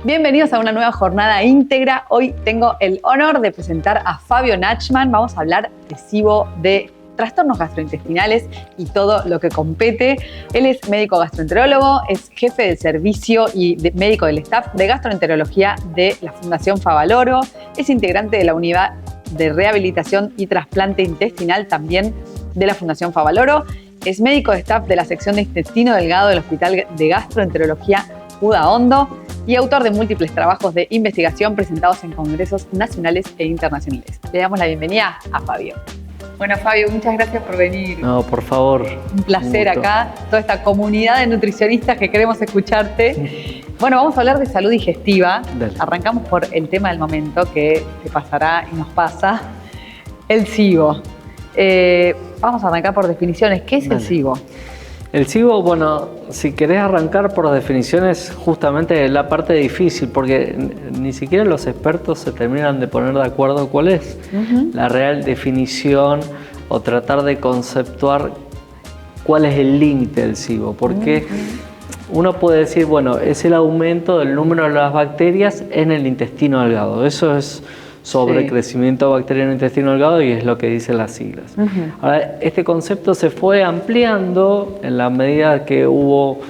Bienvenidos a una nueva jornada íntegra. Hoy tengo el honor de presentar a Fabio Nachman. Vamos a hablar de SIBO, de trastornos gastrointestinales y todo lo que compete. Él es médico gastroenterólogo, es jefe de servicio y médico del staff de gastroenterología de la Fundación Favaloro, es integrante de la unidad de rehabilitación y trasplante intestinal también de la Fundación Favaloro, es médico de staff de la sección de intestino delgado del Hospital de Gastroenterología Udaondo y autor de múltiples trabajos de investigación presentados en congresos nacionales e internacionales. Le damos la bienvenida a Fabio. Bueno, Fabio, muchas gracias por venir. No, por favor. Un placer acá, toda esta comunidad de nutricionistas que queremos escucharte. Bueno, vamos a hablar de salud digestiva. Dale. Arrancamos por el tema del momento que te pasará y nos pasa, el SIBO. Vamos a arrancar por definiciones. ¿Qué es el SIBO? El SIBO, bueno, si querés arrancar por definiciones, justamente la parte difícil, porque ni siquiera los expertos se terminan de poner de acuerdo cuál es la real definición o tratar de conceptuar cuál es el límite del SIBO, porque uno puede decir, bueno, es el aumento del número de las bacterias en el intestino delgado. Eso es sobrecrecimiento bacteriano en el intestino delgado y es lo que dicen las siglas. Ahora, este concepto se fue ampliando en la medida que hubo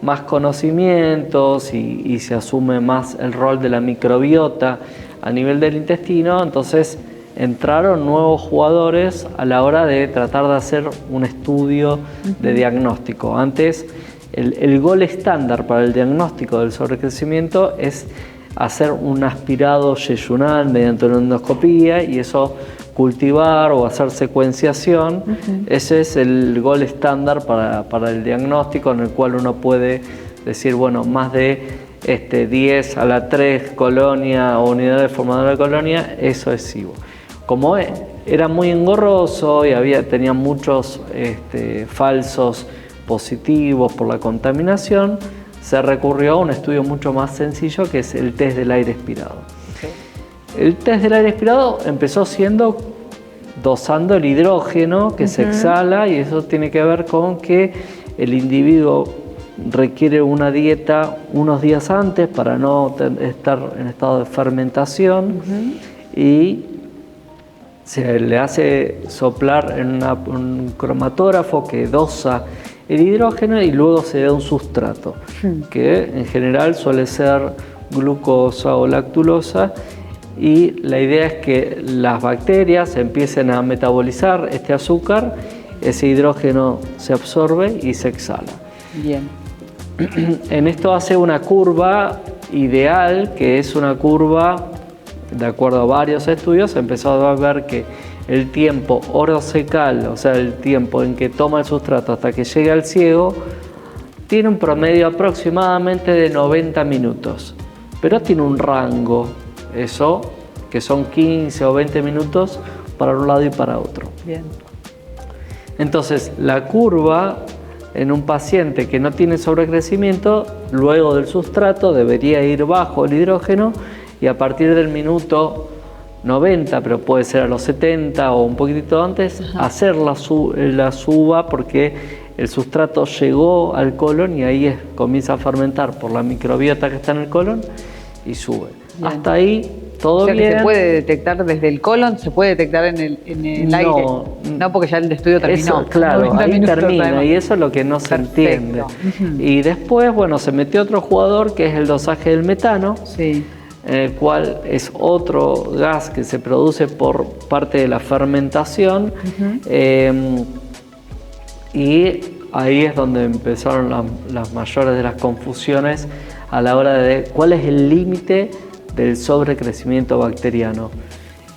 más conocimientos y se asume más el rol de la microbiota a nivel del intestino. Entonces entraron nuevos jugadores a la hora de tratar de hacer un estudio de diagnóstico. Antes, el gol estándar para el diagnóstico del sobrecrecimiento es hacer un aspirado yeyunal mediante una endoscopía y eso cultivar o hacer secuenciación. Ese es el gol estándar para el diagnóstico, en el cual uno puede decir, bueno, más de 10 a la 3 colonia o unidades formadoras de colonia, eso es SIBO. Como era muy engorroso y tenía muchos falsos positivos por la contaminación, se recurrió a un estudio mucho más sencillo que es el test del aire expirado. El test del aire expirado empezó siendo dosando el hidrógeno que se exhala, y eso tiene que ver con que el individuo requiere una dieta unos días antes para no estar en estado de fermentación y se le hace soplar en un cromatógrafo que dosa el hidrógeno y luego se da un sustrato, que en general suele ser glucosa o lactulosa, y la idea es que las bacterias empiecen a metabolizar este azúcar, ese hidrógeno se absorbe y se exhala. Bien. En esto hace una curva ideal, que es una curva, de acuerdo a varios estudios, se empezó a ver que el tiempo orocecal, o sea, el tiempo en que toma el sustrato hasta que llega al ciego, tiene un promedio aproximadamente de 90 minutos, pero tiene un rango, eso, que son 15 o 20 minutos para un lado y para otro. Bien. Entonces, la curva en un paciente que no tiene sobrecrecimiento, luego del sustrato debería ir bajo el hidrógeno, y a partir del minuto 90, pero puede ser a los 70 o un poquitito antes, hacer la suba, porque el sustrato llegó al colon y ahí comienza a fermentar por la microbiota que está en el colon y sube. Bien. Hasta ahí todo bien. O sea, que se puede detectar desde el colon, se puede detectar en el aire. No, porque ya el estudio terminó. Eso, claro, ahí termina, y eso es lo que no se entiende. Y después, bueno, se metió otro jugador que es el dosaje del metano. Sí. En el cual es otro gas que se produce por parte de la fermentación, y ahí es donde empezaron las mayores de las confusiones a la hora de cuál es el límite del sobrecrecimiento bacteriano.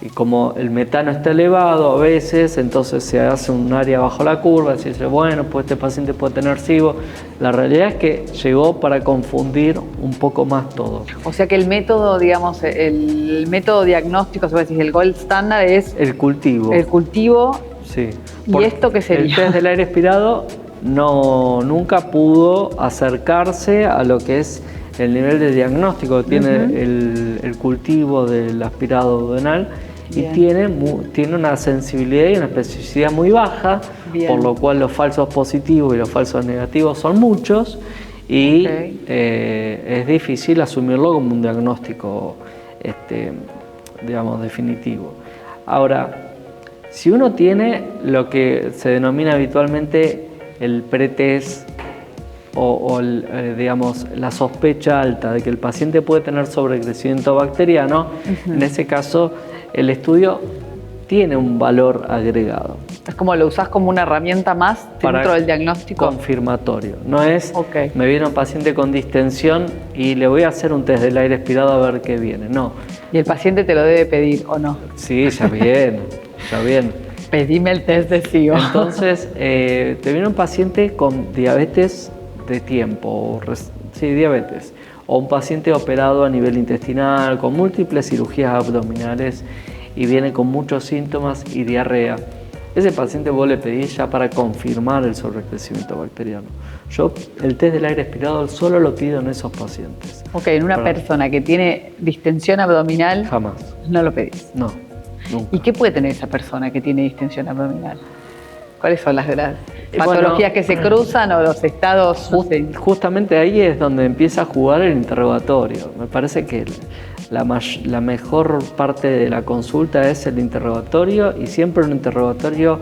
Y como el metano está elevado a veces, entonces se hace un área bajo la curva, se dice, bueno, pues este paciente puede tener SIBO. La realidad es que llegó para confundir un poco más todo. O sea que el método, digamos, el método diagnóstico, se puede decir, el gold standard es el cultivo. El cultivo. Sí. ¿Y esto qué sería? El test del aire expirado nunca pudo acercarse a lo que es el nivel de diagnóstico que tiene el cultivo del aspirado duodenal. Y tiene una sensibilidad y una especificidad muy baja, por lo cual los falsos positivos y los falsos negativos son muchos, y es difícil asumirlo como un diagnóstico digamos, definitivo. Ahora, si uno tiene lo que se denomina habitualmente el pretest digamos, la sospecha alta de que el paciente puede tener sobrecrecimiento bacteriano, en ese caso el estudio tiene un valor agregado. Es como lo usás como una herramienta más dentro del diagnóstico. Confirmatorio. No es, me viene un paciente con distensión y le voy a hacer un test del aire expirado a ver qué viene. No. ¿Y el paciente te lo debe pedir o no? Sí, ya viene, ya viene. Pedime el test de SIBO. Entonces, te viene un paciente con diabetes de tiempo, diabetes, o un paciente operado a nivel intestinal, con múltiples cirugías abdominales y viene con muchos síntomas y diarrea. Ese paciente vos le pedís ya para confirmar el sobrecrecimiento bacteriano. Yo el test del aire expirado solo lo pido en esos pacientes. Ok, en una persona que tiene distensión abdominal, jamás. No lo pedís. No, nunca. ¿Y qué puede tener esa persona que tiene distensión abdominal? ¿Cuáles son las patologías que se cruzan o los estados? Justamente ahí es donde empieza a jugar el interrogatorio. Me parece que la mejor parte de la consulta es el interrogatorio, y siempre un interrogatorio,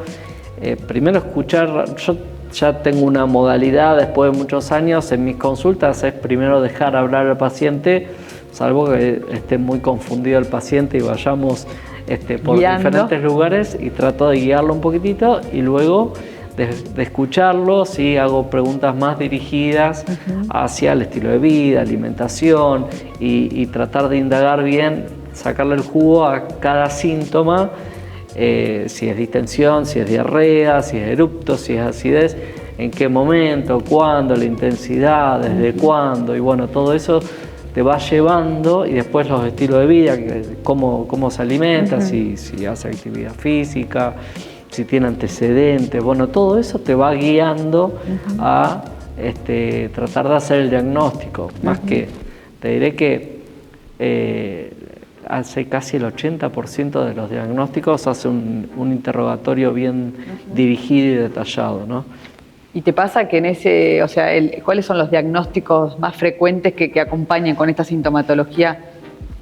primero escuchar. Yo ya tengo una modalidad después de muchos años en mis consultas, es primero dejar hablar al paciente, salvo que esté muy confundido el paciente y vayamos por diferentes lugares, y trato de guiarlo un poquitito, y luego de escucharlo, sí, hago preguntas más dirigidas hacia el estilo de vida, alimentación, y tratar de indagar bien, sacarle el jugo a cada síntoma, si es distensión, si es diarrea, si es erupto, si es acidez, en qué momento, cuándo, la intensidad, desde cuándo, y bueno, todo eso te va llevando, y después los estilos de vida, cómo se alimenta, si hace actividad física, si tiene antecedentes, bueno, todo eso te va guiando a tratar de hacer el diagnóstico. Más que, te diré que hace casi el 80% de los diagnósticos hace un interrogatorio bien dirigido y detallado, ¿no? ¿Y te pasa que en ese, cuáles son los diagnósticos más frecuentes que acompañan con esta sintomatología?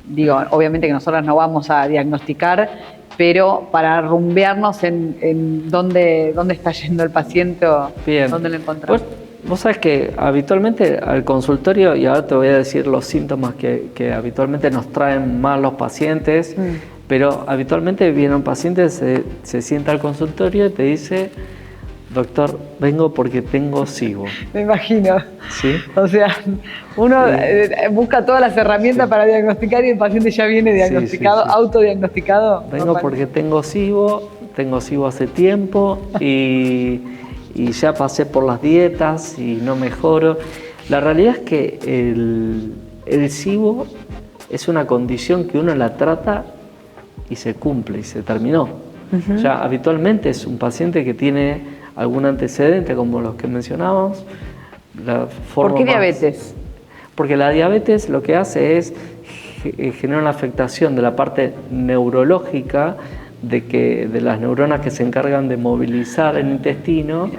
Digo, obviamente que nosotros no vamos a diagnosticar, pero para rumbearnos en dónde está yendo el paciente o dónde lo encontramos. Vos sabés que habitualmente al consultorio, y ahora te voy a decir los síntomas que habitualmente nos traen más los pacientes, pero habitualmente viene un paciente, se sienta al consultorio y te dice: doctor, vengo porque tengo SIBO. Me imagino. ¿Sí? O sea, uno busca todas las herramientas para diagnosticar, y el paciente ya viene diagnosticado, autodiagnosticado. Vengo porque tengo SIBO hace tiempo y ya pasé por las dietas y no mejoro. La realidad es que el SIBO es una condición que uno la trata y se cumple y se terminó. Ya habitualmente es un paciente que tiene algún antecedente como los que mencionábamos. ¿Por qué diabetes? Porque la diabetes lo que hace es generar una afectación de la parte neurológica, de las neuronas que se encargan de movilizar el intestino,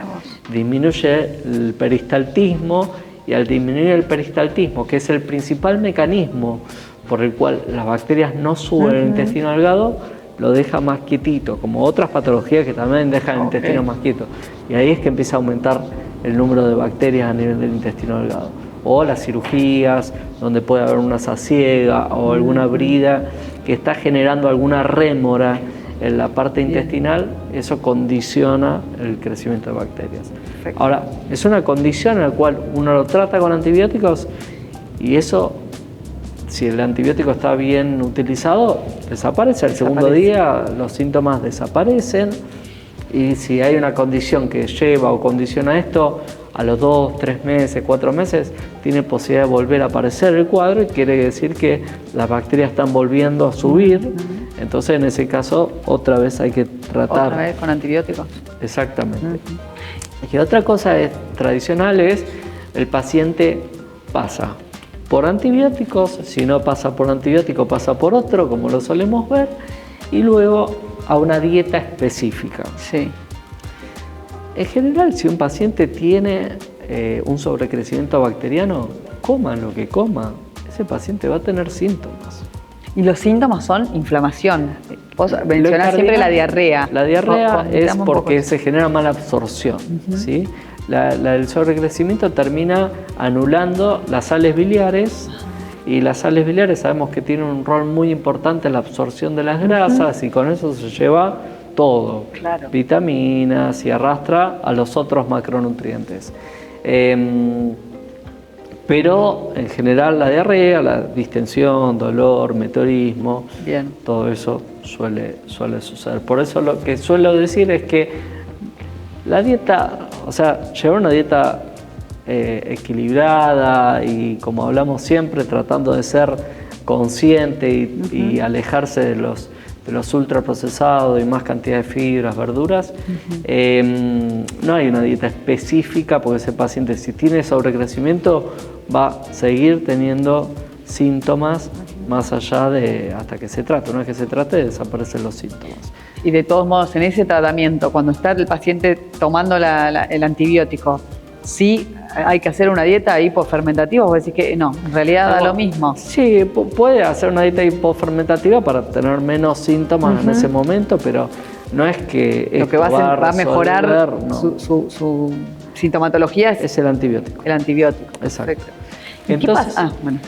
disminuye el peristaltismo, y al disminuir el peristaltismo, que es el principal mecanismo por el cual las bacterias no suben el intestino delgado, lo deja más quietito, como otras patologías que también dejan el intestino más quieto. Y ahí es que empieza a aumentar el número de bacterias a nivel del intestino delgado. O las cirugías, donde puede haber una sasiega o alguna brida que está generando alguna rémora en la parte intestinal, eso condiciona el crecimiento de bacterias. Perfecto. Ahora, es una condición en la cual uno lo trata con antibióticos, y eso, si el antibiótico está bien utilizado, desaparece. Al segundo día los síntomas desaparecen, y si hay una condición que lleva o condiciona esto, a los 2, 3 meses, 4 meses, tiene posibilidad de volver a aparecer el cuadro, y quiere decir que las bacterias están volviendo a subir. Entonces, en ese caso, otra vez hay que tratar. ¿Otra vez con antibióticos? Exactamente. Y otra cosa tradicional es, el paciente pasa por antibióticos, si no pasa por antibiótico, pasa por otro, como lo solemos ver, y luego a una dieta específica. Sí. En general, si un paciente tiene un sobrecrecimiento bacteriano, coma lo que coma, ese paciente va a tener síntomas. Y los síntomas son inflamación. Vos mencionás siempre la diarrea. La diarrea es porque se genera mala absorción. ¿Sí? El sobrecrecimiento termina anulando las sales biliares, y las sales biliares sabemos que tienen un rol muy importante en la absorción de las grasas, y con eso se lleva todo, vitaminas, y arrastra a los otros macronutrientes. Pero en general la diarrea, la distensión, dolor, meteorismo, todo eso suele suceder. Por eso lo que suelo decir es que la dieta, o sea, llevar una dieta equilibrada y, como hablamos siempre, tratando de ser consciente y alejarse de los ultraprocesados y más cantidad de fibras, verduras. No hay una dieta específica, porque ese paciente, si tiene sobrecrecimiento, va a seguir teniendo síntomas más allá de hasta que se trate. Una vez que se trate, desaparecen los síntomas. Y de todos modos, en ese tratamiento, cuando está el paciente tomando el antibiótico, ¿sí hay que hacer una dieta hipofermentativa? ¿Vos decís que no, en realidad da lo mismo? Sí, puede hacer una dieta hipofermentativa para tener menos síntomas en ese momento, pero no es que lo que va a mejorar su sintomatología es el antibiótico. El antibiótico. Exacto. Perfecto. Entonces,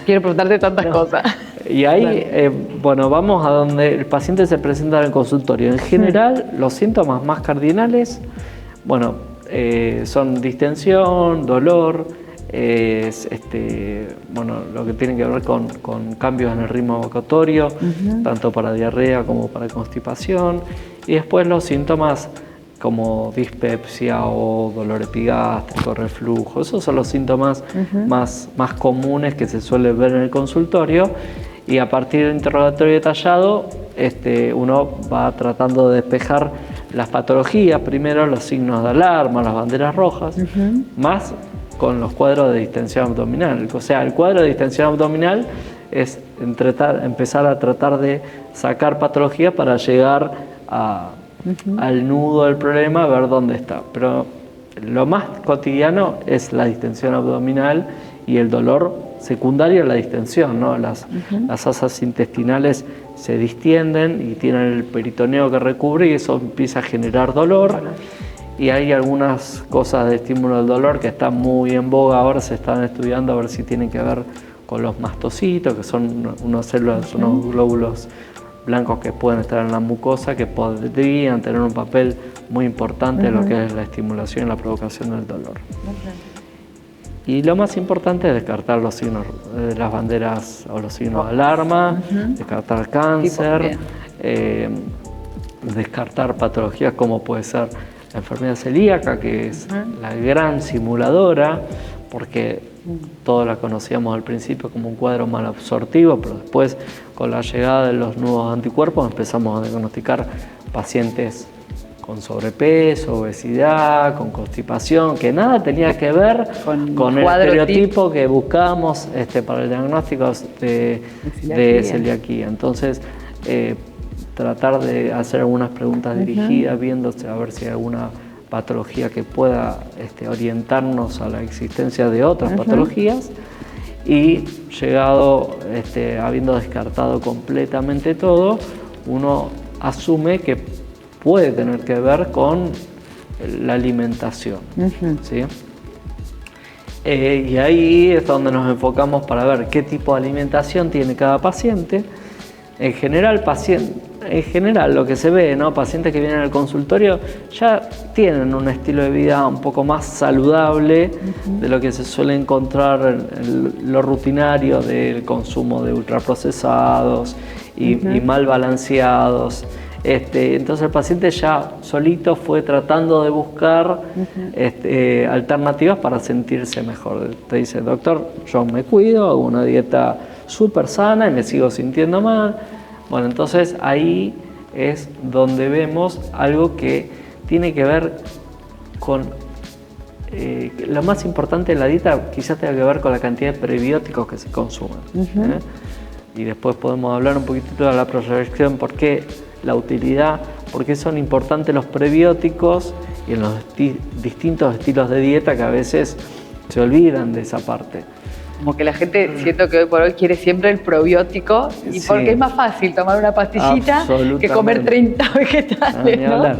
quiero preguntarte tantas cosas. Y ahí, vamos a donde el paciente se presenta en el consultorio. En general, los síntomas más cardinales, son distensión, dolor, lo que tiene que ver con cambios en el ritmo evocatorio, tanto para diarrea como para constipación, y después los síntomas como dispepsia o dolor epigástrico, reflujo. Esos son los síntomas más comunes que se suelen ver en el consultorio, y a partir del interrogatorio detallado uno va tratando de despejar las patologías, primero los signos de alarma, las banderas rojas, más con los cuadros de distensión abdominal. O sea, el cuadro de distensión abdominal es empezar a tratar de sacar patologías para llegar al nudo del problema, a ver dónde está. Pero lo más cotidiano es la distensión abdominal y el dolor secundario a la distensión, ¿no? Las asas intestinales se distienden y tienen el peritoneo que recubre, y eso empieza a generar dolor. Y hay algunas cosas de estímulo del dolor que están muy en boga ahora, se están estudiando a ver si tienen que ver con los mastocitos, que son unas células, unos glóbulos blancos que pueden estar en la mucosa, que podrían tener un papel muy importante en lo que es la estimulación y la provocación del dolor. Y lo más importante es descartar los signos de las banderas o los signos de alarma, descartar cáncer, descartar patologías como puede ser la enfermedad celíaca, que es la gran simuladora, porque todos la conocíamos al principio como un cuadro malabsortivo, pero después, con la llegada de los nuevos anticuerpos, empezamos a diagnosticar pacientes con sobrepeso, obesidad, con constipación, que nada tenía que ver con el estereotipo que buscábamos para el diagnóstico de celiaquía. Entonces, tratar de hacer algunas preguntas dirigidas, viéndose a ver si hay alguna patología que pueda orientarnos a la existencia de otras patologías, y habiendo descartado completamente todo, uno asume que puede tener que ver con la alimentación. ¿Sí? Y ahí es donde nos enfocamos para ver qué tipo de alimentación tiene cada paciente. En general, lo que se ve, ¿no? Pacientes que vienen al consultorio ya tienen un estilo de vida un poco más saludable de lo que se suele encontrar en lo rutinario del consumo de ultraprocesados y mal balanceados. Entonces el paciente ya solito fue tratando de buscar alternativas para sentirse mejor. Te dice: doctor, yo me cuido, hago una dieta súper sana y me sigo sintiendo mal. Bueno, entonces ahí es donde vemos algo que tiene que ver con lo más importante de la dieta, quizás tenga que ver con la cantidad de prebióticos que se consumen. Y después podemos hablar un poquitito de la proyección, por qué la utilidad, por qué son importantes los prebióticos y en los distintos estilos de dieta que a veces se olvidan de esa parte. Como que la gente, siento que hoy por hoy quiere siempre el probiótico, y Sí. porque es más fácil tomar una pastillita que comer 30 vegetales, Ni ¿no? hablar.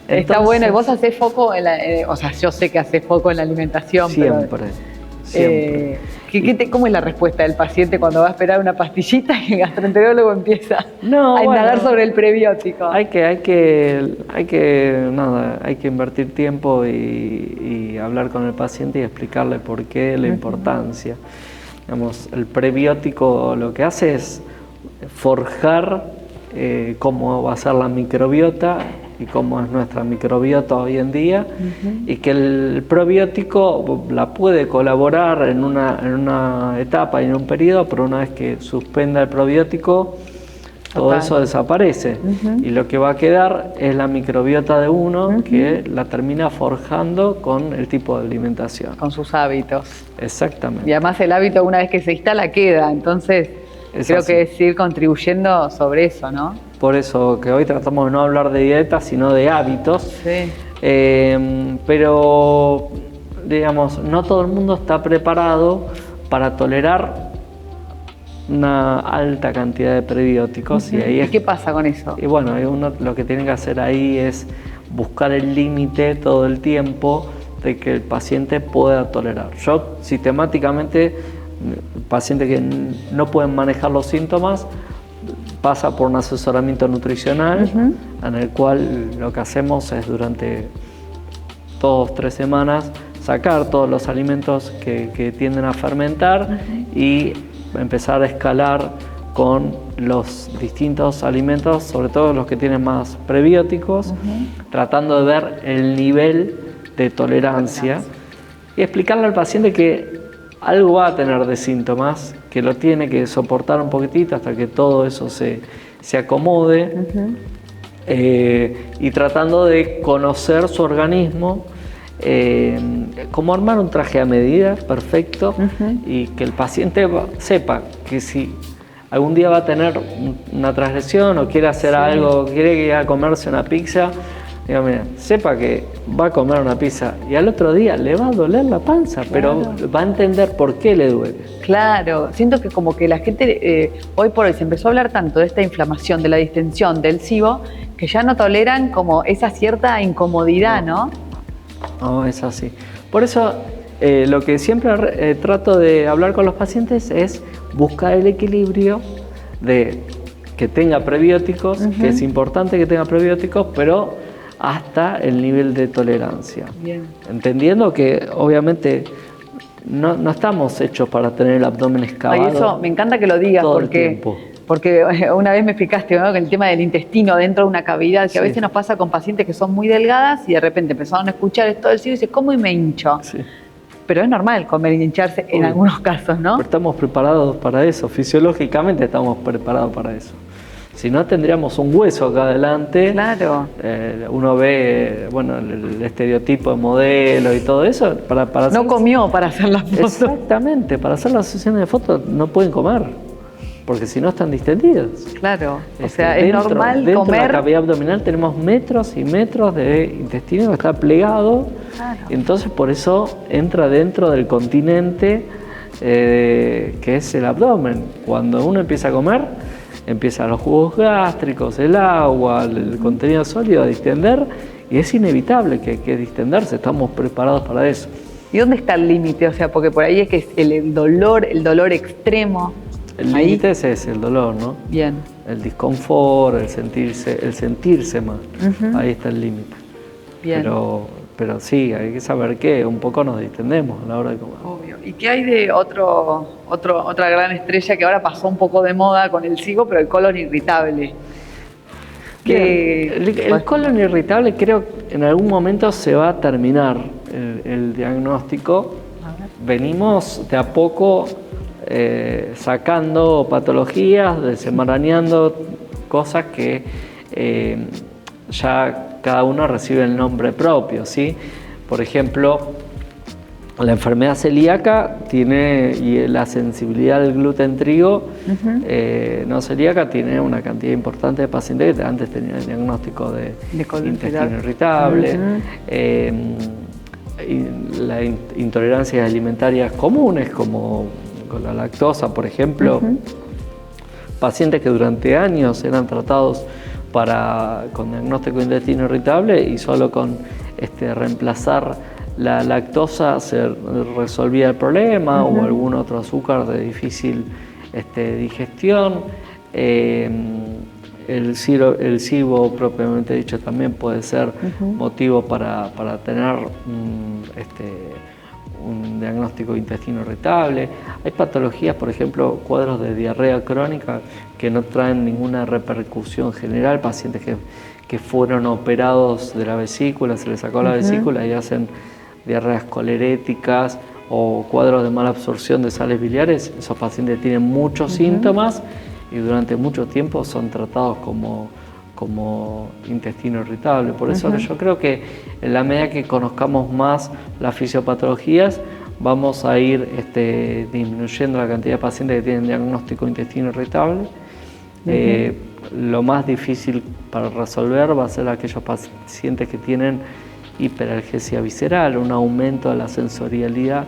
Está Entonces, bueno, y vos hacés foco en o sea, yo sé que hacés foco en la alimentación, siempre, pero siempre. ¿cómo es la respuesta del paciente cuando va a esperar una pastillita y el gastroenterólogo empieza No, a indagar bueno, sobre el prebiótico? hay que invertir tiempo y hablar con el paciente y explicarle por qué, la importancia. Digamos, el prebiótico lo que hace es forjar cómo va a ser la microbiota y cómo es nuestra microbiota hoy en día, y que el probiótico la puede colaborar en una etapa y en un periodo, pero una vez que suspenda el probiótico, todo eso desaparece. Y lo que va a quedar es la microbiota de uno, que la termina forjando con el tipo de alimentación. Con sus hábitos. Exactamente. Y además el hábito, una vez que se instala, queda. Entonces, creo así. que es ir contribuyendo sobre eso, ¿no? Por eso que hoy tratamos de no hablar de dieta, sino de hábitos. Sí. Pero, digamos, no todo el mundo está preparado para tolerar una alta cantidad de prebióticos. ¿Y qué pasa con eso? Y bueno, uno lo que tiene que hacer ahí es buscar el límite todo el tiempo de que el paciente pueda tolerar. Yo sistemáticamente, pacientes que no pueden manejar los síntomas, pasa por un asesoramiento nutricional, en el cual lo que hacemos es durante 2-3 semanas sacar todos los alimentos que tienden a fermentar y empezar a escalar con los distintos alimentos, sobre todo los que tienen más prebióticos, tratando de ver el nivel de tolerancia y explicarle al paciente que algo va a tener de síntomas, que lo tiene que soportar un poquitito hasta que todo eso se acomode, y tratando de conocer su organismo, como armar un traje a medida perfecto, y que el paciente sepa que si algún día va a tener una transgresión o quiere hacer algo, quiere ir a comerse una pizza, digo, mira, sepa que va a comer una pizza y al otro día le va a doler la panza, pero va a entender por qué le duele. Claro, siento que como que la gente hoy por hoy se empezó a hablar tanto de esta inflamación, de la distensión, del SIBO, que ya no toleran como esa cierta incomodidad, ¿no? No, es así. Por eso lo que siempre trato de hablar con los pacientes es buscar el equilibrio de que tenga prebióticos, que es importante que tenga prebióticos, pero hasta el nivel de tolerancia. Bien. Entendiendo que obviamente no estamos hechos para tener el abdomen excavado. Ay, eso me encanta que lo digas, porque una vez me explicaste, ¿no?, que el tema del intestino dentro de una cavidad, que a veces nos pasa con pacientes que son muy delgadas y de repente empezaron a escuchar esto del SIBO y dicen, ¿cómo y me hincho? Sí. Pero es normal comer y hincharse en algunos casos, ¿no? Pero estamos preparados para eso, fisiológicamente estamos preparados para eso. Si no, tendríamos un hueso acá adelante. Claro. Uno ve, bueno, el estereotipo de modelo y todo eso. No comió para hacer las fotos. Exactamente, para hacer las sesiones de fotos no pueden comer, porque si no están distendidos. Claro, o sea, es normal comer. Dentro de la cavidad abdominal tenemos metros y metros de intestino que está plegado. Claro. Entonces por eso entra dentro del continente que es el abdomen. Cuando uno empieza a comer, empiezan los jugos gástricos, el agua, el contenido sólido a distender, y es inevitable que hay que distenderse, estamos preparados para eso. ¿Y dónde está el límite? O sea, porque por ahí es que es el dolor extremo. El límite es ese, el dolor, ¿no? Bien. El disconfort, el sentirse mal. Ahí está el límite. Bien. Pero sí, hay que saber que un poco nos distendemos a la hora de comer. Obvio. ¿Y qué hay de otra gran estrella que ahora pasó un poco de moda con el SIBO, pero el colon irritable? El colon irritable creo que en algún momento se va a terminar el diagnóstico. Venimos de a poco sacando patologías, desenmarañando cosas que ya cada uno recibe el nombre propio, ¿sí? Por ejemplo, la enfermedad celíaca tiene, y la sensibilidad al gluten trigo no celíaca, tiene una cantidad importante de pacientes que antes tenían el diagnóstico de intestino irritable. intolerancias alimentarias comunes, como con la lactosa, por ejemplo. Pacientes que durante años eran tratados con diagnóstico de intestino irritable y solo con reemplazar la lactosa se resolvía el problema, o algún otro azúcar de difícil digestión. El SIBO propiamente dicho también puede ser motivo para tener un diagnóstico de intestino irritable. Hay patologías, por ejemplo, cuadros de diarrea crónica que no traen ninguna repercusión general, pacientes que fueron operados de la vesícula, se les sacó la vesícula y hacen diarreas coleréticas o cuadros de mala absorción de sales biliares. Esos pacientes tienen muchos síntomas y durante mucho tiempo son tratados como intestino irritable. Por eso yo creo que en la medida que conozcamos más las fisiopatologías, vamos a ir disminuyendo la cantidad de pacientes que tienen diagnóstico de intestino irritable. Lo más difícil para resolver va a ser aquellos pacientes que tienen hiperalgesia visceral, un aumento de la sensorialidad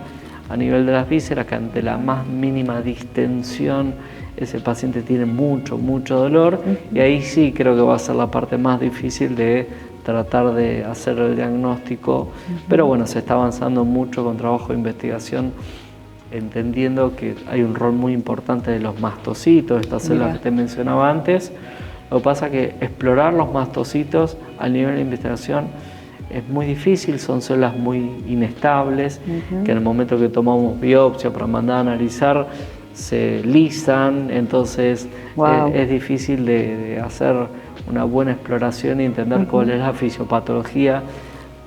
a nivel de las vísceras, que ante la más mínima distensión ese paciente tiene mucho dolor, y ahí sí creo que va a ser la parte más difícil de tratar de hacer el diagnóstico, pero bueno, se está avanzando mucho con trabajo de investigación, entendiendo que hay un rol muy importante de los mastocitos, estas células que te mencionaba antes. Lo que pasa es que explorar los mastocitos a nivel de investigación es muy difícil, son células muy inestables, que en el momento que tomamos biopsia para mandar a analizar, se lisan, entonces es difícil de hacer una buena exploración y entender cuál es la fisiopatología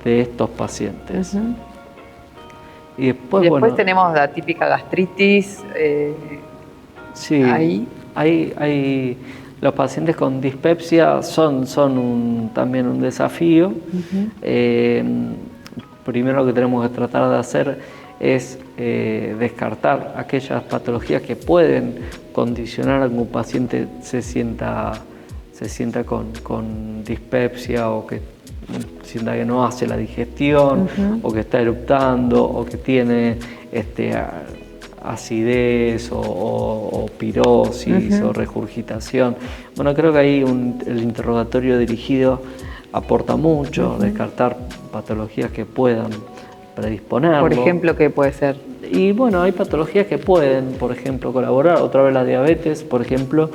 de estos pacientes. Y después tenemos la típica gastritis. Sí, hay los pacientes con dispepsia son también un desafío. Primero lo que tenemos que tratar de hacer es descartar aquellas patologías que pueden condicionar a que un paciente se sienta con dispepsia, o que sienta que no hace la digestión, o que está eruptando, o que tiene acidez o pirosis o regurgitación. Bueno, creo que ahí el interrogatorio dirigido aporta mucho, descartar patologías que puedan predisponerlo. Por ejemplo, ¿qué puede ser? Y bueno, hay patologías que pueden, por ejemplo, colaborar. Otra vez la diabetes, por ejemplo,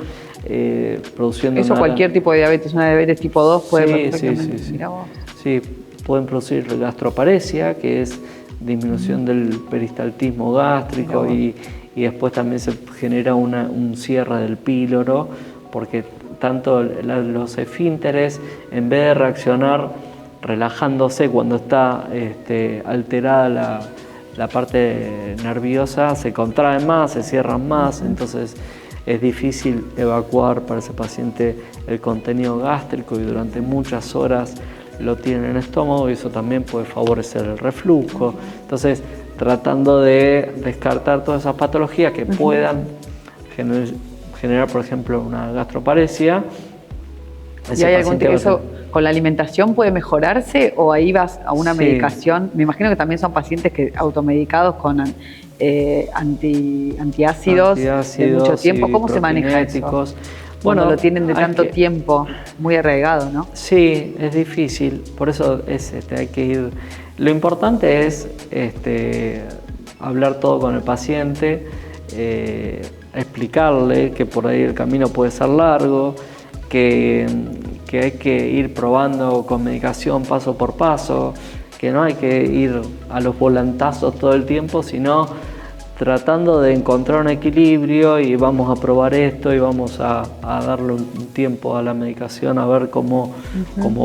produciendo... Eso cualquier tipo de diabetes, una diabetes tipo 2 puede perfectamente. Sí. Mirá vos. Sí, pueden producir gastroparesia, que es disminución del peristaltismo gástrico, y después también se genera un cierre del píloro, porque tanto los esfínteres, en vez de reaccionar relajándose cuando está alterada la parte nerviosa, se contraen más, se cierran más, entonces es difícil evacuar para ese paciente el contenido gástrico, y durante muchas horas lo tienen en el estómago, y eso también puede favorecer el reflujo. Entonces, tratando de descartar todas esas patologías que puedan generar, por ejemplo, una gastroparesia. ¿Y hay algún eso con la alimentación puede mejorarse, o ahí vas a una medicación? Me imagino que también son pacientes que automedicados con antiácidos de mucho tiempo. ¿Cómo se maneja eso? Bueno, lo tienen de tanto tiempo, muy arraigado, ¿no? Sí, es difícil, por eso hay que ir. Lo importante es hablar todo con el paciente, explicarle que por ahí el camino puede ser largo, que hay que ir probando con medicación paso por paso, que no hay que ir a los volantazos todo el tiempo, sino tratando de encontrar un equilibrio, y vamos a probar esto y vamos a darle un tiempo a la medicación a ver cómo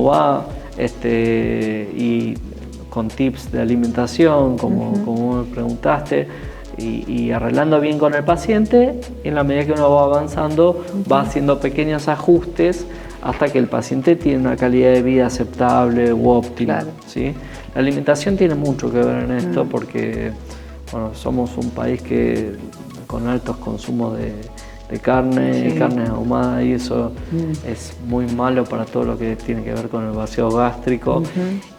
va, y con tips de alimentación, como me preguntaste, y arreglando bien con el paciente. Y en la medida que uno va avanzando, va haciendo pequeños ajustes hasta que el paciente tiene una calidad de vida aceptable u óptima. ¿Sí? La alimentación tiene mucho que ver en esto, porque bueno, somos un país con altos consumos de carne, carne ahumada, y eso es muy malo para todo lo que tiene que ver con el vaciado gástrico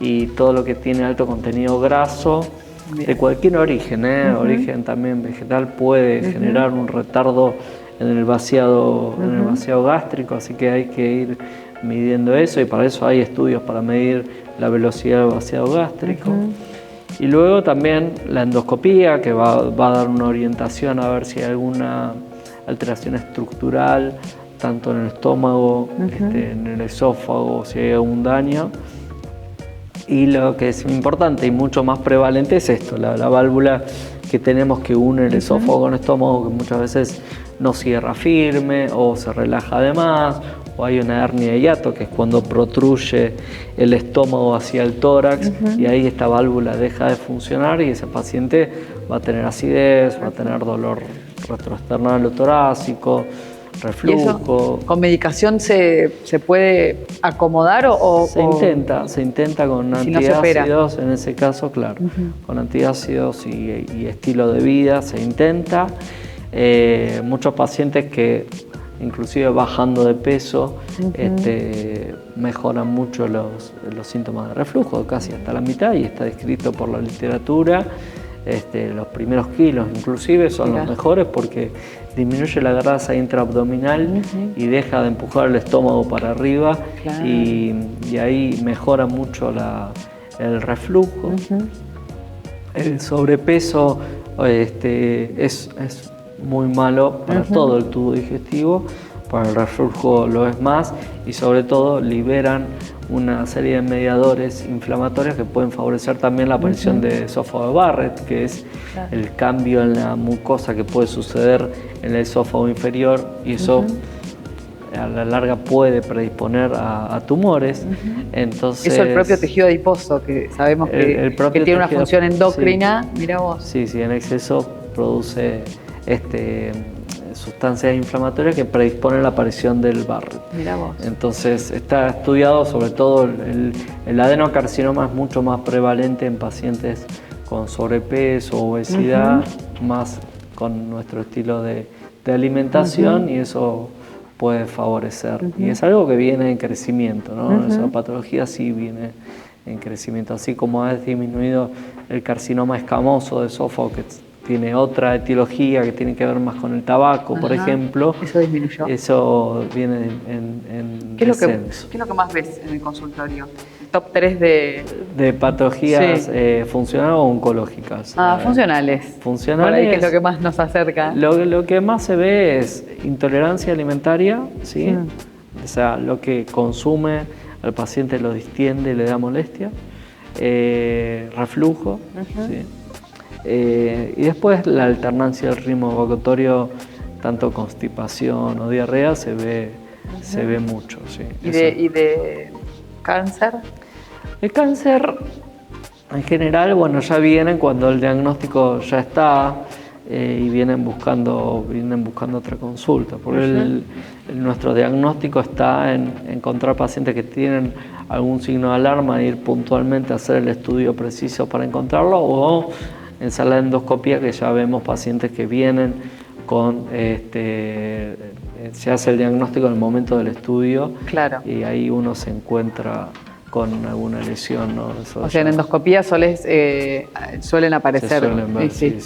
y todo lo que tiene alto contenido graso. De cualquier origen, origen también vegetal, puede generar un retardo en el vaciado gástrico, así que hay que ir midiendo eso, y para eso hay estudios para medir la velocidad del vaciado gástrico. Y luego también la endoscopía, que va a dar una orientación a ver si hay alguna alteración estructural, tanto en el estómago, en el esófago, si hay algún daño. Y lo que es importante y mucho más prevalente es esto, la válvula que tenemos que une el esófago con el estómago, que muchas veces no cierra firme o se relaja de más, o hay una hernia de hiato, que es cuando protruye el estómago hacia el tórax, y ahí esta válvula deja de funcionar y ese paciente va a tener acidez, va a tener dolor retroesternal o torácico, reflujo. ¿Y eso, con medicación se puede acomodar o se intenta con si antiácidos, en ese caso, claro, con antiácidos y estilo de vida se intenta. Muchos pacientes que inclusive bajando de peso mejoran mucho los síntomas de reflujo, casi hasta la mitad, y está descrito por la literatura. Los primeros kilos inclusive son los mejores porque disminuye la grasa intraabdominal y deja de empujar el estómago para arriba, y ahí mejora mucho el reflujo. El sobrepeso es muy malo para todo el tubo digestivo, para el reflujo lo es más, y sobre todo liberan una serie de mediadores inflamatorios que pueden favorecer también la aparición de esófago de Barrett, que es el cambio en la mucosa que puede suceder en el esófago inferior, y eso a la larga puede predisponer a tumores. Entonces, eso el propio tejido adiposo, que sabemos que tiene una función endocrina, mira vos. Sí, en exceso produce sustancias inflamatorias que predisponen a la aparición del Barrett. Mirá vos. Entonces está estudiado, sobre todo el adenocarcinoma es mucho más prevalente en pacientes con sobrepeso, obesidad, más con nuestro estilo de alimentación, y eso puede favorecer. Y es algo que viene en crecimiento, ¿no? Esa patología sí viene en crecimiento, así como ha disminuido el carcinoma escamoso de esófago, que tiene otra etiología que tiene que ver más con el tabaco, por ejemplo. Eso disminuyó. Eso viene en descenso. ¿Qué es lo que más ves en el consultorio? ¿El top 3 de patologías funcionales o oncológicas? Funcionales. Funcionales. Por ahí, que es lo que más nos acerca. Lo que más se ve es intolerancia alimentaria, ¿sí? O sea, lo que consume al paciente lo distiende y le da molestia. Reflujo, ¿sí? Y después la alternancia del ritmo evocatorio, tanto constipación o diarrea, se ve mucho. ¿Sí? ¿Y de cáncer? El cáncer, en general, bueno, ya vienen cuando el diagnóstico ya está, y vienen buscando otra consulta, porque nuestro diagnóstico está en encontrar pacientes que tienen algún signo de alarma e ir puntualmente a hacer el estudio preciso para encontrarlo, o en sala de endoscopía, que ya vemos pacientes que vienen con, se hace el diagnóstico en el momento del estudio, y ahí uno se encuentra con alguna lesión, ¿no? O sea, en endoscopía suelen aparecer. Se suelen ver, sí.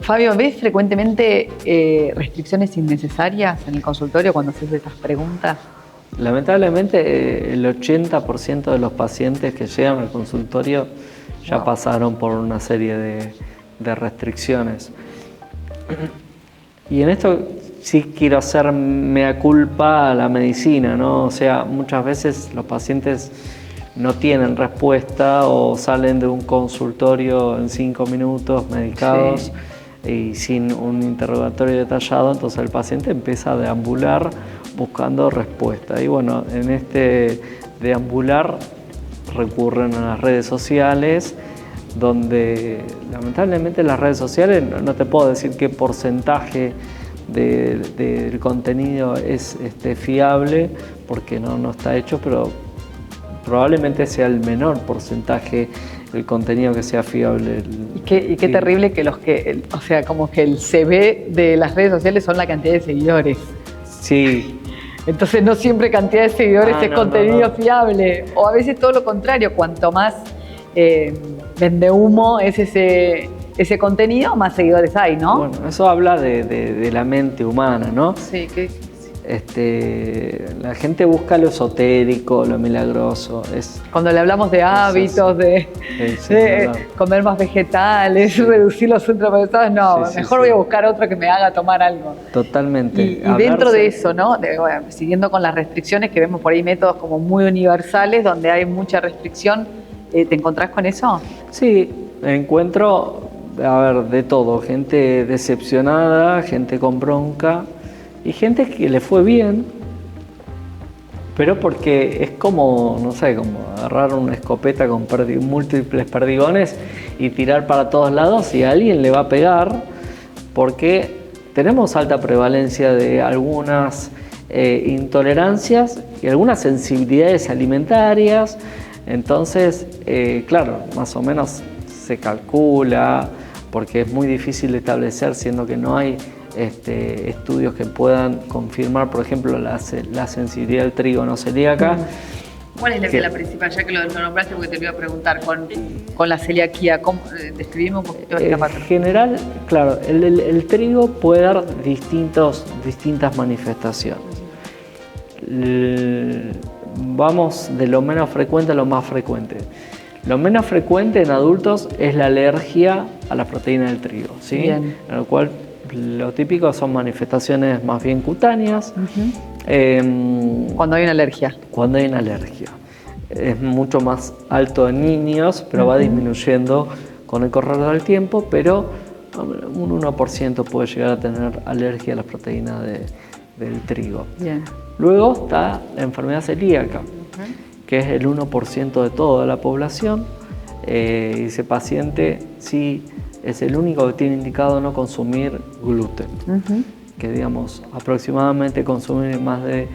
Fabio, ¿ves frecuentemente restricciones innecesarias en el consultorio cuando haces estas preguntas? Lamentablemente, el 80% de los pacientes que llegan al consultorio ya pasaron por una serie de restricciones. Y en esto sí quiero hacer mea culpa a la medicina, ¿no? O sea, muchas veces los pacientes no tienen respuesta o salen de un consultorio en 5 minutos medicados y sin un interrogatorio detallado, entonces el paciente empieza a deambular buscando respuesta. Y bueno, en este deambular recurren a las redes sociales, donde lamentablemente las redes sociales, no te puedo decir qué porcentaje del contenido es fiable, porque no está hecho, pero probablemente sea el menor porcentaje el contenido que sea fiable. Y qué terrible que o sea, como que el CV de las redes sociales son la cantidad de seguidores. Sí. Entonces no siempre cantidad de seguidores es contenido no. fiable. O a veces todo lo contrario, cuanto más vende humo es ese contenido, más seguidores hay, ¿no? Bueno, eso habla de la mente humana, ¿no? Sí, la gente busca lo esotérico, lo milagroso. Cuando le hablamos de hábitos, de comer más vegetales, reducir los ultraprocesados, mejor voy a buscar otro que me haga tomar algo. Totalmente. Y dentro de eso, ¿no? Siguiendo con las restricciones, que vemos por ahí métodos como muy universales, donde hay mucha restricción, ¿te encontrás con eso? Sí, encuentro, de todo. Gente decepcionada, gente con bronca y gente que le fue bien, pero porque es como, no sé, como agarrar una escopeta con múltiples perdigones y tirar para todos lados y a alguien le va a pegar, porque tenemos alta prevalencia de algunas intolerancias y algunas sensibilidades alimentarias. Entonces, claro, más o menos se calcula, porque es muy difícil de establecer, siendo que no hay estudios que puedan confirmar, por ejemplo, la sensibilidad al trigo no celíaca. ¿Cuál es la principal? Ya que lo nombraste, porque te lo iba a preguntar, con la celiaquía, describimos un poquito esta parte. En general, claro, el trigo puede dar distintas manifestaciones. Vamos de lo menos frecuente a lo más frecuente. Lo menos frecuente en adultos es la alergia a la proteína del trigo, ¿sí? Bien. En lo cual lo típico son manifestaciones más bien cutáneas. Cuando hay una alergia. Cuando hay una alergia. Es mucho más alto en niños, pero va disminuyendo con el correr del tiempo, pero un 1% puede llegar a tener alergia a la proteína del trigo. Bien. Luego está la enfermedad celíaca, que es el 1% de toda la población. Ese paciente sí es el único que tiene indicado no consumir gluten, que digamos aproximadamente consumir más de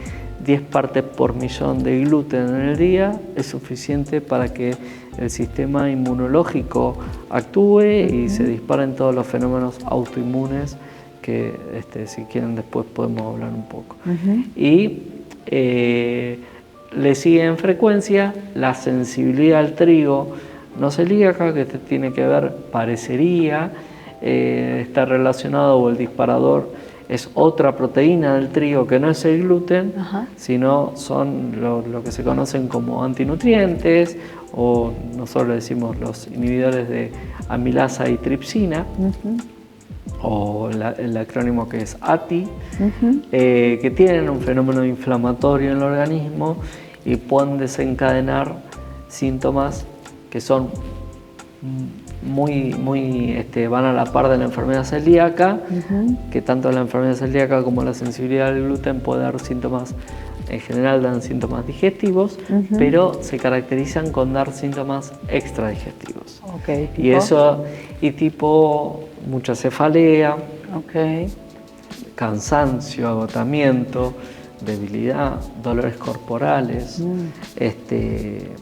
10 partes por millón de gluten en el día es suficiente para que el sistema inmunológico actúe y se disparen todos los fenómenos autoinmunes que si quieren después podemos hablar un poco. Y le sigue en frecuencia la sensibilidad al trigo no celíaca, que tiene que ver, parecería, está relacionado, o el disparador es otra proteína del trigo que no es el gluten, sino son lo que se conocen como antinutrientes, o nosotros le decimos los inhibidores de amilasa y tripsina, o el acrónimo que es ATI, que tienen un fenómeno inflamatorio en el organismo y pueden desencadenar síntomas que son van a la par de la enfermedad celíaca, que tanto la enfermedad celíaca como la sensibilidad al gluten puede dar síntomas, en general dan síntomas digestivos, pero se caracterizan con dar síntomas extradigestivos. Tipo mucha cefalea, cansancio, agotamiento, debilidad, dolores corporales,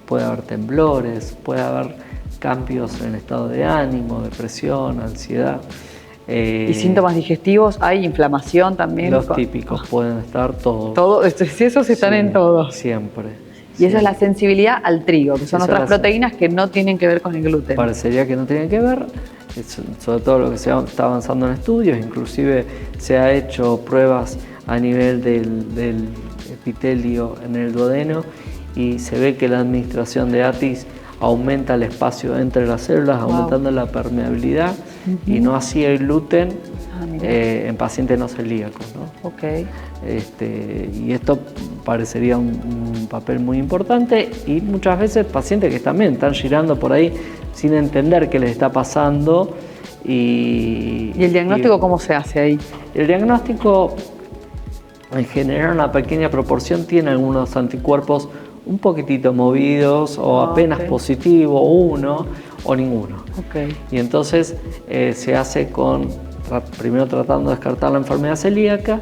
puede haber temblores, puede haber cambios en el estado de ánimo, depresión, ansiedad. ¿Y síntomas digestivos? ¿Hay inflamación también? Los típicos pueden estar todos. Esos están en todos. Siempre. Y esa es la sensibilidad al trigo, que son otras proteínas que no tienen que ver con el gluten. Parecería que no tienen que ver, sobre todo lo que se está avanzando en estudios, inclusive se ha hecho pruebas a nivel del epitelio en el duodeno y se ve que la administración de ATIs aumenta el espacio entre las células, aumentando la permeabilidad, y no así el gluten en pacientes no celíacos, ¿no? Y esto parecería un papel muy importante, y muchas veces pacientes que también están girando por ahí sin entender qué les está pasando. ¿Y el diagnóstico cómo se hace ahí? El diagnóstico, en general, una pequeña proporción tiene algunos anticuerpos un poquitito movidos o apenas positivo, uno o ninguno. Y entonces se hace primero tratando de descartar la enfermedad celíaca,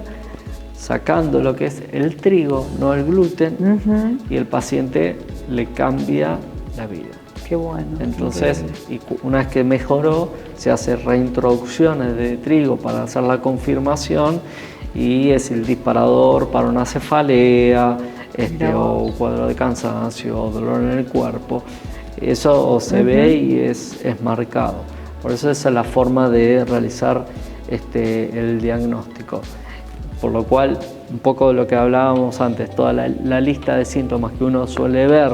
sacando lo que es el trigo, no el gluten, y el paciente le cambia la vida. Qué bueno. Entonces, una vez que mejoró, se hace reintroducciones de trigo para hacer la confirmación y es el disparador para una cefalea, o cuadro de cansancio o dolor en el cuerpo. Eso se ve y es marcado. Por eso esa es la forma de realizar el diagnóstico. Por lo cual, un poco de lo que hablábamos antes, toda la lista de síntomas que uno suele ver,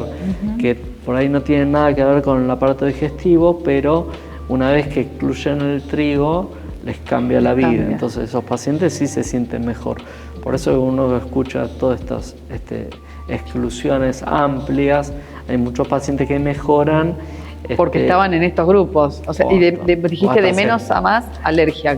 que por ahí no tienen nada que ver con el aparato digestivo, pero una vez que excluyen el trigo, les cambia la vida. Entonces esos pacientes sí se sienten mejor. Por eso uno escucha todas estas exclusiones amplias. Hay muchos pacientes que mejoran. Porque estaban en estos grupos. O sea, y dijiste de menos a más, alergia,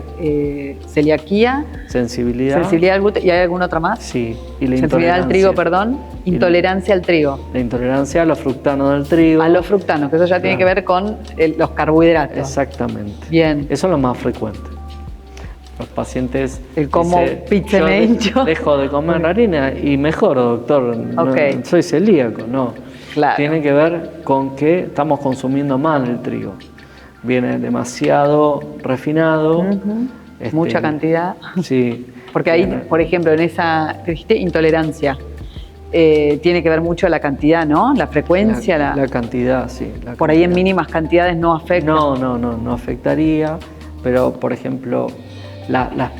celiaquía, sensibilidad al gluten, ¿y hay alguna otra más? Sí, y la sensibilidad al trigo, perdón, intolerancia al trigo. La intolerancia a los fructanos del trigo. A los fructanos, que eso ya tiene que ver con los carbohidratos. Exactamente. Bien. Eso es lo más frecuente. Los pacientes como pizza me hincho. Dejo de comer harina y mejoro, doctor. Okay. No, soy celíaco, no. Claro. Tiene que ver con que estamos consumiendo mal el trigo. Viene demasiado refinado. Mucha cantidad. Sí. Porque ahí, por ejemplo, en esa que dijiste, intolerancia, tiene que ver mucho la cantidad, ¿no? La frecuencia. La cantidad, sí. Por ahí en mínimas cantidades no afecta. No afectaría. Pero, por ejemplo, las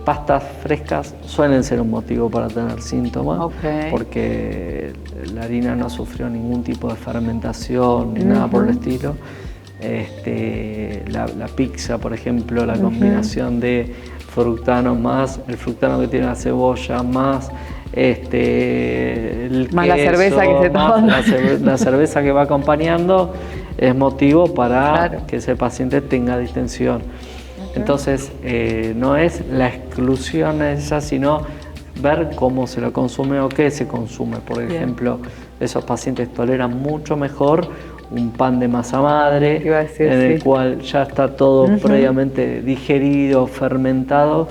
pastas frescas suelen ser un motivo para tener síntomas, porque la harina no sufrió ningún tipo de fermentación ni nada por el estilo. La pizza, por ejemplo, la combinación de fructano más el fructano que tiene la cebolla más el más queso, la cerveza que se toma, la cerveza que va acompañando, es motivo para que ese paciente tenga distensión. Entonces, no es la exclusión esa, sino ver cómo se lo consume o qué se consume. Por ejemplo, esos pacientes toleran mucho mejor un pan de masa madre, en el cual ya está todo previamente digerido, fermentado,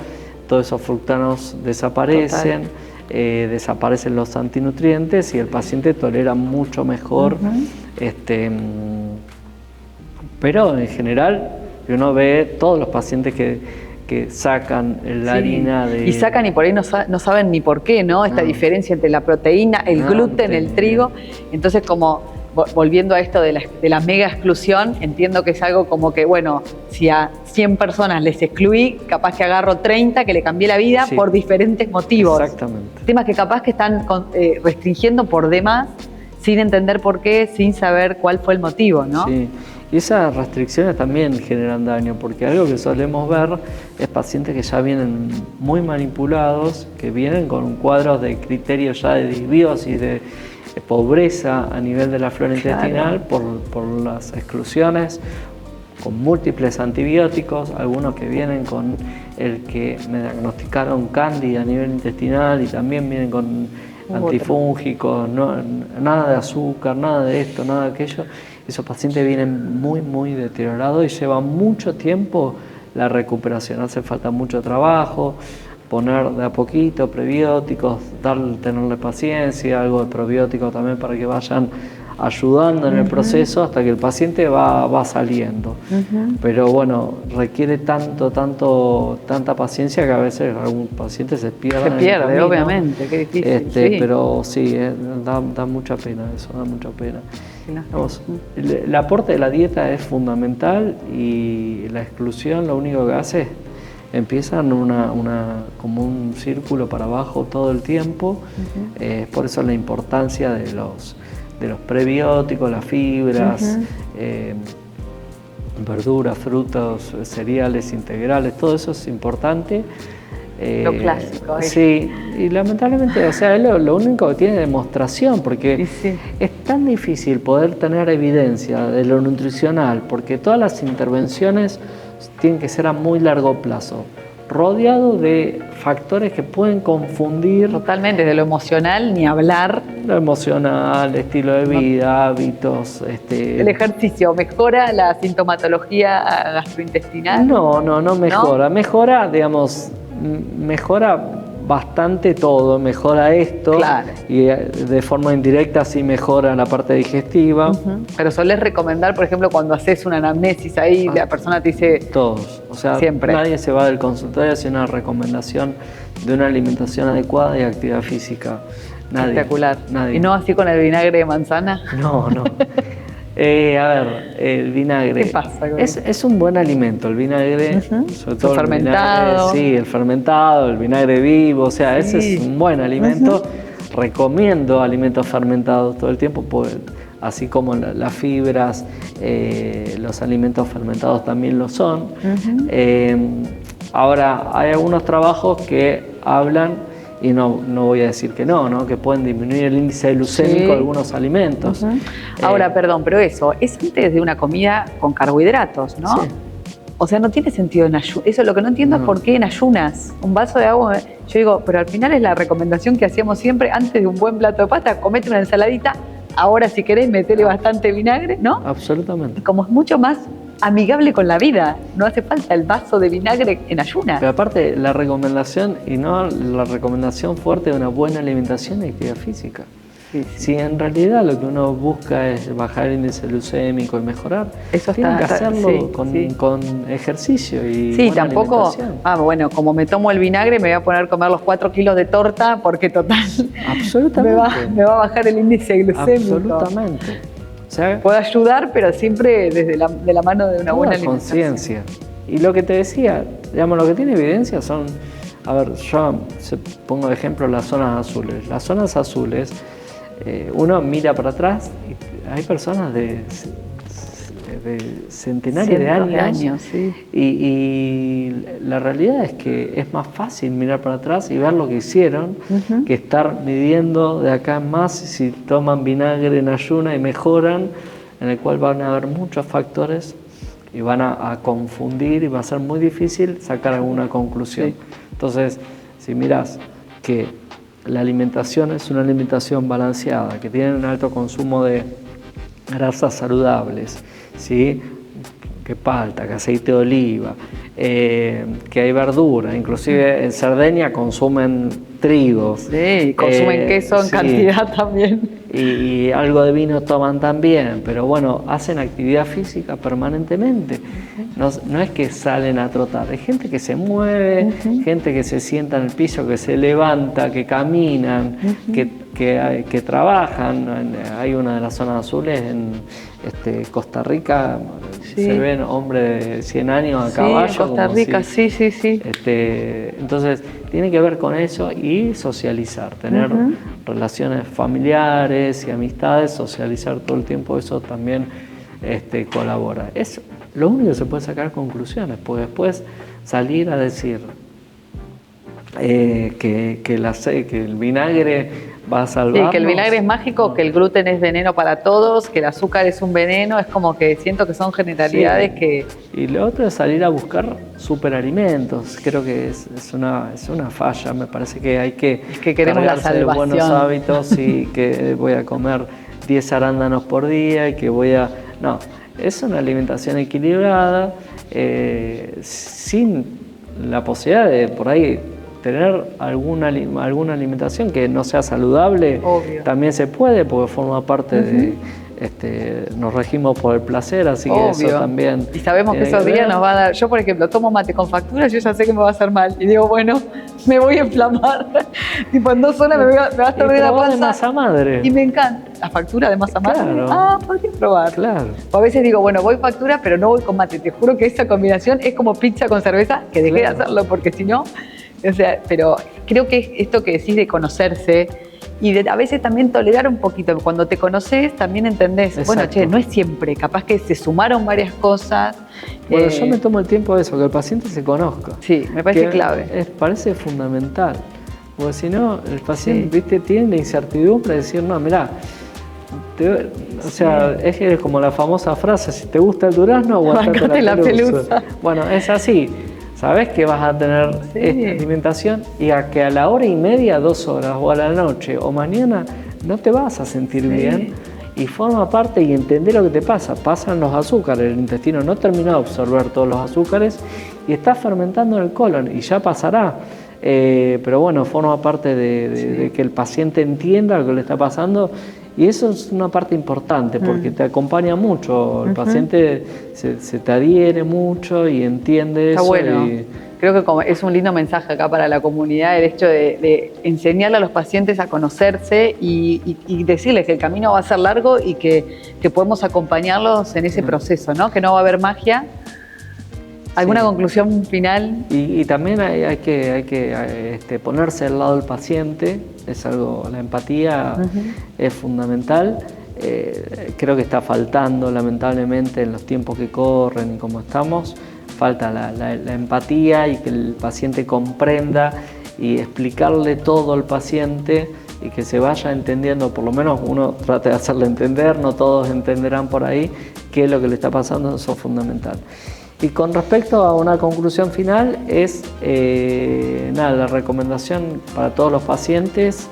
todos esos fructanos desaparecen, desaparecen los antinutrientes y el paciente tolera mucho mejor. Pero en general, uno ve todos los pacientes que sacan la harina de... Y sacan y por ahí no saben ni por qué, ¿no? Esta diferencia entre la proteína, el gluten, el trigo. Entonces, como volviendo a esto de la mega exclusión, entiendo que es algo como que, bueno, si a 100 personas les excluí, capaz que agarro 30 que le cambié la vida por diferentes motivos. Exactamente. Temas que capaz que están restringiendo por demás, sin entender por qué, sin saber cuál fue el motivo, ¿no? Sí. Y esas restricciones también generan daño, porque algo que solemos ver es pacientes que ya vienen muy manipulados, que vienen con cuadros de criterios ya de disbiosis, de pobreza a nivel de la flora intestinal por las exclusiones, con múltiples antibióticos, algunos que vienen con el que me diagnosticaron cándida a nivel intestinal y también vienen con antifúngicos, nada de azúcar, nada de esto, nada de aquello. Esos pacientes vienen muy deteriorados y lleva mucho tiempo la recuperación. Hace falta mucho trabajo, poner de a poquito prebióticos, tenerle paciencia, algo de probióticos también para que vayan ayudando en el proceso hasta que el paciente va saliendo. Pero bueno, requiere tanta paciencia que a veces algún paciente se pierde. Se pierde, obviamente, qué difícil. Pero sí, da mucha pena eso, da mucha pena. Vamos, el aporte de la dieta es fundamental y la exclusión lo único que hace es empiezan como un círculo para abajo todo el tiempo. Por eso la importancia de los prebióticos, las fibras, verduras, frutos, cereales integrales, todo eso es importante. Lo clásico. Sí, y lamentablemente, o sea, es lo único que tiene demostración, porque es tan difícil poder tener evidencia de lo nutricional, porque todas las intervenciones tienen que ser a muy largo plazo, rodeado de factores que pueden confundir. Totalmente, de lo emocional ni hablar. Lo emocional, estilo de vida, hábitos. ¿El ejercicio mejora la sintomatología gastrointestinal? No mejora. ¿No? Mejora, digamos, mejora bastante todo, mejora esto. Claro. Y de forma indirecta sí mejora la parte digestiva. Pero solés recomendar, por ejemplo, cuando haces una anamnesis ahí, la persona te dice... Todos. O sea, siempre. Nadie se va del consultorio sin una recomendación de una alimentación adecuada y actividad física. Nadie. Espectacular. Nadie. ¿Y no así con el vinagre de manzana? No. A ver, el vinagre. ¿Qué pasa con es un buen alimento, el vinagre, sobre todo el fermentado. El fermentado, el vinagre vivo, o sea, ese es un buen alimento. Recomiendo alimentos fermentados todo el tiempo, pues, así como las fibras, los alimentos fermentados también lo son. Ahora, hay algunos trabajos que hablan, y no voy a decir que no, que pueden disminuir el índice glucémico de algunos alimentos. Ahora, perdón, pero eso es antes de una comida con carbohidratos, ¿no? Sí. O sea, no tiene sentido en ayunas. Eso lo que no entiendo es por qué en ayunas. Un vaso de agua, yo digo, pero al final es la recomendación que hacíamos siempre, antes de un buen plato de pasta, comete una ensaladita, ahora si querés metele bastante vinagre, ¿no? Absolutamente. Como es mucho más amigable con la vida, no hace falta el vaso de vinagre en ayunas. Pero aparte, la recomendación, y no la recomendación fuerte de una buena alimentación y actividad física. Si en realidad lo que uno busca es bajar el índice glucémico y mejorar, eso tiene que hacerlo con ejercicio y sí, buena tampoco, alimentación. Bueno, como me tomo el vinagre me voy a poner a comer los 4 kilos de torta porque total Absolutamente. me va a bajar el índice glucémico. Absolutamente. O sea, puede ayudar, pero siempre de la mano de una buena alimentación. Conciencia. Y lo que te decía, digamos, lo que tiene evidencia son, a ver, yo pongo de ejemplo las zonas azules. Las zonas azules, uno mira para atrás y hay personas de centenares de años, sí. y la realidad es que es más fácil mirar para atrás y ver lo que hicieron que estar midiendo de acá en más si toman vinagre en ayuna y mejoran, en el cual van a haber muchos factores y van a confundir y va a ser muy difícil sacar alguna conclusión. Entonces, si mirás que la alimentación es una alimentación balanceada, que tiene un alto consumo de grasas saludables, ¿sí? Que palta, que aceite de oliva, que hay verdura, inclusive en Cerdeña consumen trigo. Sí, consumen queso en cantidad también. Y algo de vino toman también, pero bueno, hacen actividad física permanentemente. No es que salen a trotar, hay gente que se mueve, gente que se sienta en el piso, que se levanta, que caminan, que trabajan. Hay una de las zonas azules en Costa Rica, se ven hombres de 100 años a caballo. Sí, Costa Rica, sí. Entonces, tiene que ver con eso y socializar, tener relaciones familiares y amistades, socializar todo el tiempo, eso también colabora. Es lo único que se puede sacar conclusiones, porque después salir a decir que el vinagre va a salvarnos. Sí, que el vinagre es mágico, que el gluten es veneno para todos, que el azúcar es un veneno, es como que siento que son generalidades que... Y lo otro es salir a buscar superalimentos. Creo que es una falla, me parece que hay que queremos la salvación. De buenos hábitos y que voy a comer 10 arándanos por día y que No, es una alimentación equilibrada, sin la posibilidad de por ahí tener alguna alimentación que no sea saludable. Obvio. También se puede porque forma parte de... nos regimos por el placer, así que eso también... Y sabemos que esos días nos va a dar... Yo, por ejemplo, tomo mate con factura, yo ya sé que me va a hacer mal. Y digo, bueno, me voy a inflamar. Tipo, en 2 horas me va a estar de la panza. De masa madre. Y me encanta. ¿La factura de masa madre? Claro. Podría probar. Claro. O a veces digo, bueno, voy factura, pero no voy con mate. Te juro que esa combinación es como pizza con cerveza, que dejé de hacerlo porque si no... O sea, pero creo que esto que decís de conocerse y a veces también tolerar un poquito. Cuando te conoces también entendés, Exacto. Bueno, no es siempre, capaz que se sumaron varias cosas. Bueno, yo me tomo el tiempo de eso, que el paciente se conozca. Sí, me parece clave. Parece fundamental, porque si no, el paciente tiene la incertidumbre de decir, no, mirá, es como la famosa frase, si te gusta el durazno, aguantate la pelusa. Bueno, es así. Sabes que vas a tener esta alimentación y que a la 1:30, 2 horas o a la noche o mañana no te vas a sentir bien y forma parte y entender lo que te pasa. Pasan los azúcares, el intestino no termina de absorber todos los azúcares y está fermentando en el colon y ya pasará. pero bueno, forma parte de que el paciente entienda lo que le está pasando. Y eso es una parte importante porque te acompaña mucho, el paciente se te adhiere mucho y entiende Está eso. Bueno. Creo que es un lindo mensaje acá para la comunidad el hecho de enseñarle a los pacientes a conocerse y decirles que el camino va a ser largo y que podemos acompañarlos en ese proceso, ¿no? Que no va a haber magia. ¿Alguna conclusión final? Y también hay que ponerse al lado del paciente, es algo, la empatía es fundamental. Creo que está faltando lamentablemente en los tiempos que corren y como estamos, falta la empatía y que el paciente comprenda y explicarle todo al paciente y que se vaya entendiendo, por lo menos uno trate de hacerle entender, no todos entenderán por ahí qué es lo que le está pasando, eso es fundamental. Y con respecto a una conclusión final es, la recomendación para todos los pacientes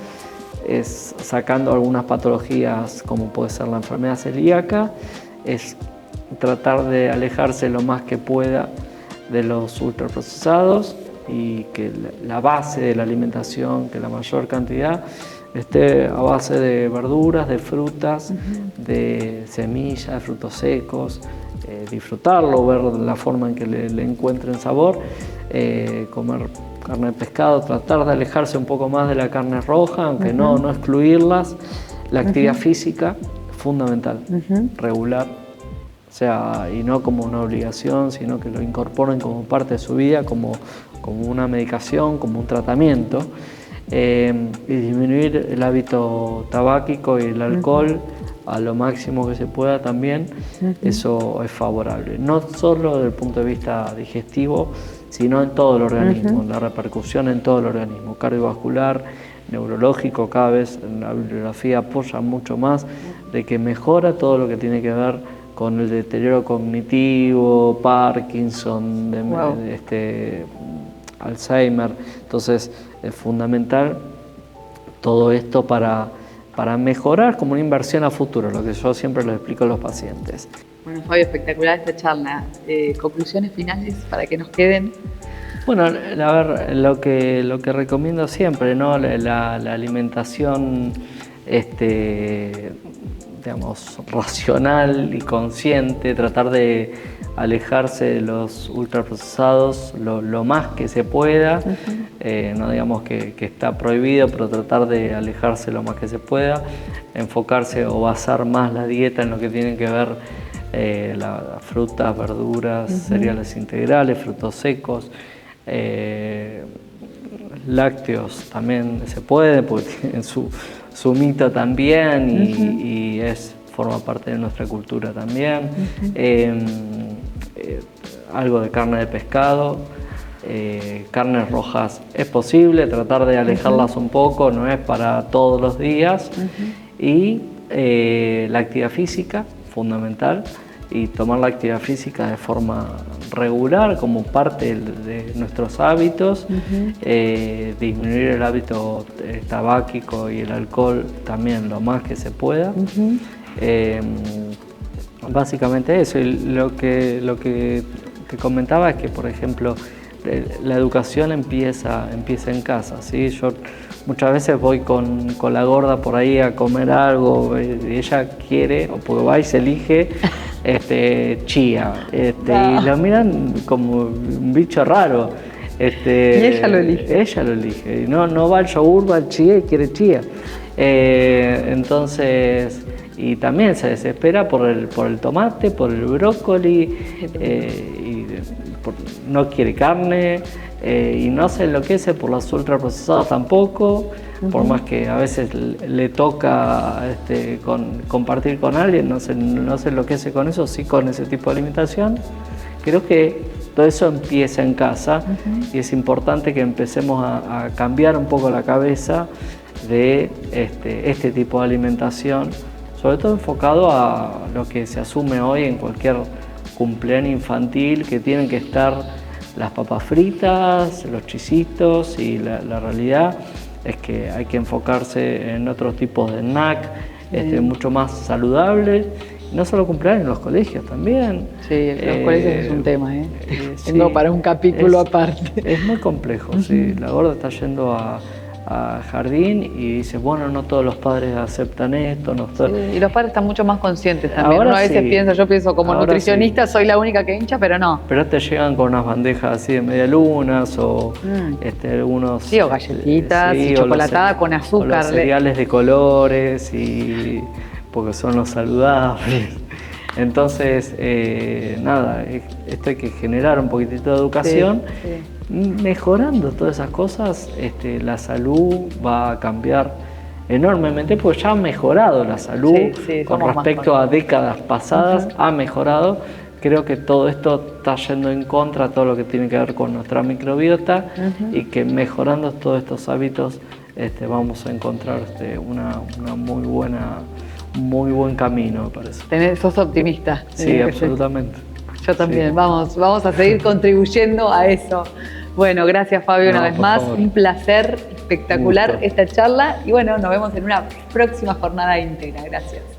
es, sacando algunas patologías como puede ser la enfermedad celíaca, es tratar de alejarse lo más que pueda de los ultraprocesados y que la base de la alimentación, que la mayor cantidad esté a base de verduras, de frutas, de semillas, de frutos secos, disfrutarlo, ver la forma en que le encuentren sabor, comer carne de pescado, tratar de alejarse un poco más de la carne roja, aunque no excluirlas. La actividad física, fundamental, regular, o sea, y no como una obligación, sino que lo incorporen como parte de su vida, como una medicación, como un tratamiento. Y disminuir el hábito tabáquico y el alcohol a lo máximo que se pueda también, eso es favorable. No solo desde el punto de vista digestivo, sino en todo el organismo, la repercusión en todo el organismo, cardiovascular, neurológico, cada vez la bibliografía apoya mucho más de que mejora todo lo que tiene que ver con el deterioro cognitivo, Parkinson, Alzheimer. Entonces es fundamental todo esto para mejorar como una inversión a futuro, lo que yo siempre lo explico a los pacientes. Bueno, Fabio, espectacular esta charla. ¿Conclusiones finales para que nos queden? Bueno, a ver, lo que recomiendo siempre, ¿no? La alimentación digamos, racional y consciente, tratar de alejarse de los ultraprocesados lo más que se pueda, no digamos que está prohibido, pero tratar de alejarse lo más que se pueda, enfocarse o basar más la dieta en lo que tiene que ver las frutas, verduras, cereales integrales, frutos secos, lácteos también se puede, porque tienen su mito también y forma parte de nuestra cultura también. Algo de carne de pescado, carnes rojas es posible, tratar de alejarlas un poco, no es para todos los días. Y la actividad física, fundamental, y tomar la actividad física de forma regular como parte de nuestros hábitos, disminuir el hábito tabáquico y el alcohol también lo más que se pueda. Básicamente eso, y lo que te comentaba es que, por ejemplo, la educación empieza en casa, ¿sí? Yo muchas veces voy con la gorda por ahí a comer algo y ella quiere, o porque va y se elige chía, y lo miran como un bicho raro. Y ella lo elige. Ella lo elige, y no va al yogur, va al chía y quiere chía. Entonces, y también se desespera por el tomate, por el brócoli, no quiere carne, y no se enloquece por los ultraprocesados tampoco, por más que a veces le toca compartir con alguien, no se enloquece con eso, sí con ese tipo de alimentación. Creo que todo eso empieza en casa y es importante que empecemos a cambiar un poco la cabeza de este tipo de alimentación, sobre todo enfocado a lo que se asume hoy en cualquier cumpleaños infantil, que tienen que estar las papas fritas, los chisitos, y la realidad es que hay que enfocarse en otros tipos de snack mucho más saludables No solo cumpleaños, los colegios también. Sí, los colegios es un tema, sí, tengo para un capítulo aparte. Es muy complejo, sí. La gorda está yendo a jardín y dice, bueno, no todos los padres aceptan esto. No todos... Sí, y los padres están mucho más conscientes también. Ahora Uno a veces sí. yo pienso como Ahora nutricionista sí. soy la única que hincha, pero no. Pero te llegan con unas bandejas así de medialunas o algunos... Sí, o galletitas y o chocolatada con azúcar. O los cereales de colores, porque son los saludables. Entonces, nada, esto hay que generar un poquitito de educación. Sí. Mejorando todas esas cosas, la salud va a cambiar enormemente, porque ya ha mejorado la salud con respecto a décadas pasadas, ha mejorado. Creo que todo esto está yendo en contra de todo lo que tiene que ver con nuestra microbiota y que mejorando todos estos hábitos vamos a encontrar muy buen camino, me parece. Sos optimista. Sí, absolutamente. Yo también, sí. Vamos a seguir contribuyendo a eso. Bueno, gracias Fabio una vez más, favor. un placer espectacular esta charla y bueno, nos vemos en una próxima jornada íntegra. Gracias.